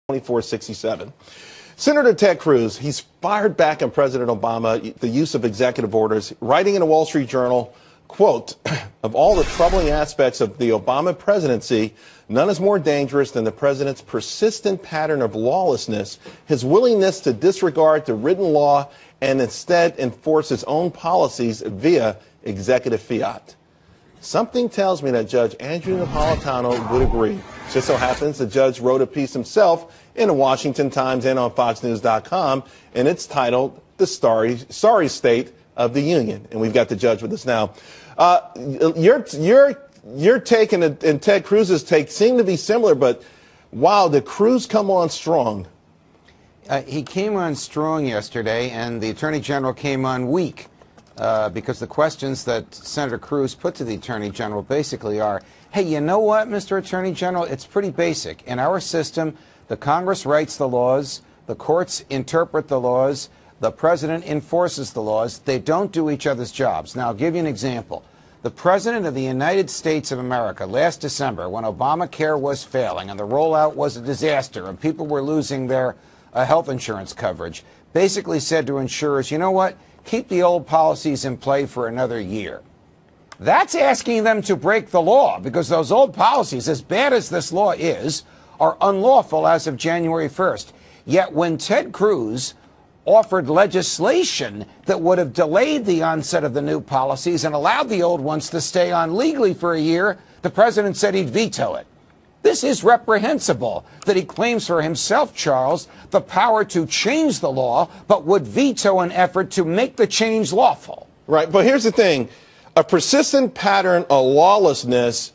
2467. Senator Ted Cruz, he's fired back on President Obama, the use of executive orders, writing in a Wall Street Journal, quote, of all the troubling aspects of the Obama presidency, none is more dangerous than the president's persistent pattern of lawlessness, his willingness to disregard the written law and instead enforce his own policies via executive fiat. Something tells me that Judge Andrew Napolitano would agree. Just so happens the judge wrote a piece himself in the Washington Times and on FoxNews.com, and it's titled "The Sorry State of the Union." And we've got the judge with us now. Your take and Ted Cruz's take seem to be similar, but wow, did Cruz come on strong? He came on strong yesterday, and the Attorney General came on weak. Because the questions that Senator Cruz put to the Attorney General basically are, hey, you know what, Mr. Attorney General, it's pretty basic. In our system, the Congress writes the laws, the courts interpret the laws, the president enforces the laws. They don't do each other's jobs. Now, I'll give you an example. The President of the United States of America last December, when Obamacare was failing and the rollout was a disaster and people were losing their health insurance coverage, basically said to insurers, you know what? Keep the old policies in play for another year. That's asking them to break the law, because those old policies, as bad as this law is, are unlawful as of January 1st. Yet when Ted Cruz offered legislation that would have delayed the onset of the new policies and allowed the old ones to stay on legally for a year, the president said he'd veto it. This is reprehensible that he claims for himself, Charles, the power to change the law, but would veto an effort to make the change lawful. Right, but here's the thing. A persistent pattern of lawlessness,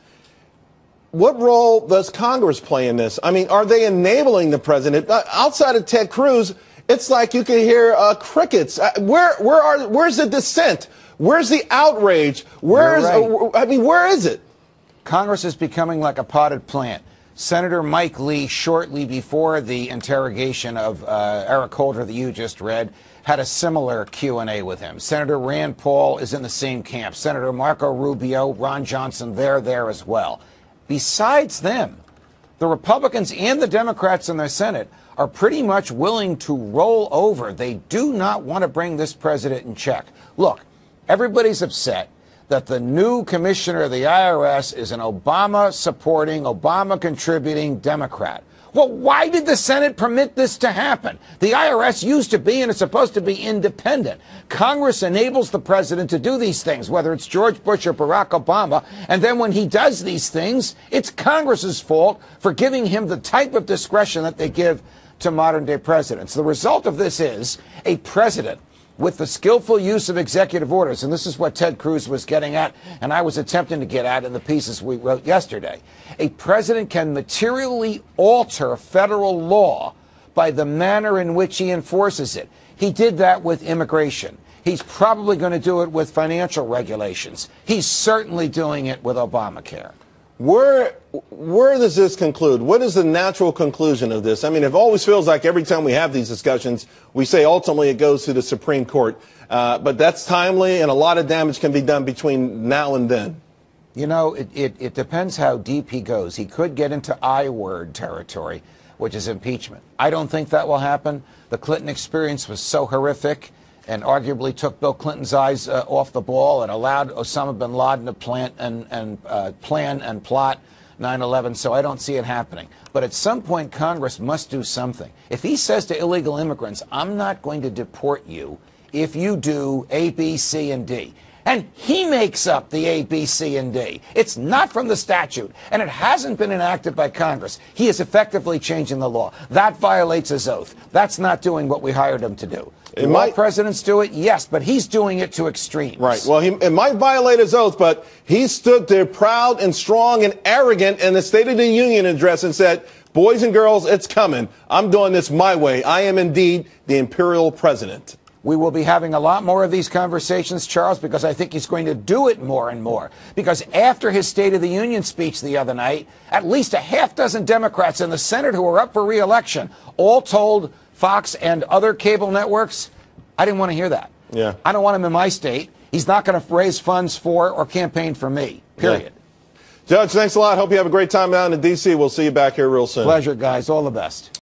what role does Congress play in this? I mean, are they enabling the president? Outside of Ted Cruz, it's like you can hear crickets. Where's the dissent? Where's the outrage? Where is it? Congress is becoming like a potted plant. Senator Mike Lee, shortly before the interrogation of Eric Holder that you just read, had a similar Q&A with him. Senator Rand Paul is in the same camp. Senator Marco Rubio, Ron Johnson, they're there as well. Besides them, the Republicans and the Democrats in the Senate are pretty much willing to roll over. They do not want to bring this president in check. Look, everybody's upset that the new commissioner of the IRS is an Obama-supporting, Obama-contributing Democrat. Well, why did the Senate permit this to happen? The IRS used to be and is supposed to be independent. Congress enables the president to do these things, whether it's George Bush or Barack Obama, and then when he does these things, it's Congress's fault for giving him the type of discretion that they give to modern-day presidents. The result of this is a president with the skillful use of executive orders, and this is what Ted Cruz was getting at, and I was attempting to get at in the pieces we wrote yesterday. A president can materially alter federal law by the manner in which he enforces it. He did that with immigration. He's probably going to do it with financial regulations. He's certainly doing it with Obamacare. Where does this conclude? What is the natural conclusion of this? I mean, it always feels like every time we have these discussions, we say ultimately it goes to the Supreme Court. But that's timely, and a lot of damage can be done between now and then. You know, it depends how deep he goes. He could get into I-word territory, which is impeachment. I don't think that will happen. The Clinton experience was so horrific and arguably took Bill Clinton's eyes off the ball and allowed Osama bin Laden to plan and plot 9/11, so I don't see it happening. But at some point, Congress must do something. If he says to illegal immigrants, I'm not going to deport you if you do A, B, C, and D, and he makes up the A, B, C, and D. It's not from the statute, and it hasn't been enacted by Congress. He is effectively changing the law. That violates his oath. That's not doing what we hired him to do. Do all presidents do it? Yes, but he's doing it to extremes. Right. Well, it might violate his oath, but he stood there proud and strong and arrogant in the State of the Union address and said, boys and girls, it's coming. I'm doing this my way. I am indeed the imperial president. We will be having a lot more of these conversations, Charles, because I think he's going to do it more and more. Because after his State of the Union speech the other night, at least a half dozen Democrats in the Senate who are up for re-election all told Fox and other cable networks, I didn't want to hear that. Yeah. I don't want him in my state. He's not going to raise funds for or campaign for me, period. Yeah. Judge, thanks a lot. Hope you have a great time down in D.C. We'll see you back here real soon. Pleasure, guys. All the best.